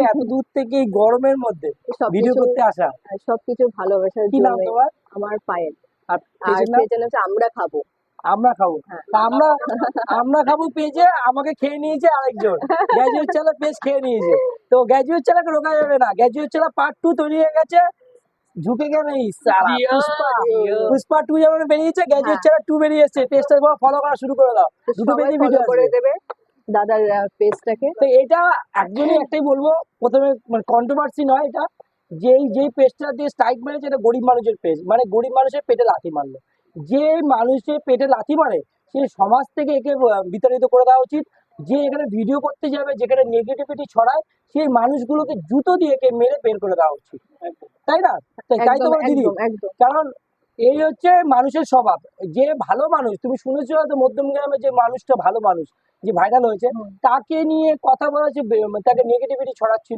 এত দূর থেকে এই গরমের মধ্যে ভিডিও সবকিছু করতে আসা। সবকিছু ভালোবাসার কি নাম জন্য। তোমার? আমার পায়েল। আর আর পেজের নাম? পেজের নাম হচ্ছে আমরা খাবো। আমরা খাবো। হ্যাঁ। তা আমরা খাবো পেজে আমাকে খেয়ে নিয়েছে আরেকজন। গ্র্যাজুয়েট চ্যানেল পেজ খেয়ে নিয়েছে। তো গ্র্যাজুয়েট চ্যানেলকে রোকা যাবে না। গ্র্যাজুয়েট চ্যানেল পার্ট 2 তৈরি হয়ে গেছে। ঝুঁকে গেলে সারা পুষ্পা 2 যেমন বেরিয়েছে, গ্র্যাজুয়েট চ্যানেল 2 বেরিয়ে এসেছে। পেজটা ফলো করা শুরু করে দাও। দুটো সবাই পেজে ফলো ভিডিও করে আসবে। দেবে দাদার পেজটাকে। তো এটা একজনই একটাই বলবো, প্রথমে মানে কন্ট্রোভার্সি নয় এটা, যেই পেজটা দিয়ে স্ট্রাইক মেরেছে এটা গরিব মানুষের পেজ, মানে গরিব মানুষের পেটে লাথি মারলো। যে মানুষের পেটে লাথি মারে সে সমাজ থেকে একে বিতাড়িত করে দেওয়া উচিত। যে এখানে ভিডিও করতে যাবে, যেখানে নেগেটিভিটি ছড়ায়, সেই মানুষগুলোকে জুতো দিয়ে একে মেরে বের করে দেওয়া উচিত, তাই না? তাই তো একদম বলো দিদি। একদম একদম। কারণ এই হচ্ছে মানুষের স্বভাব। যে ভালো মানুষ, তুমি শুনেছো হয়তো মধ্যমগ্রামে যে মানুষটা ভালো মানুষ যে ভাইরাল হয়েছে, হুম। তাকে নিয়ে কথা বলা হচ্ছে, তাকে নেগেটিভিটি ছড়াচ্ছিল।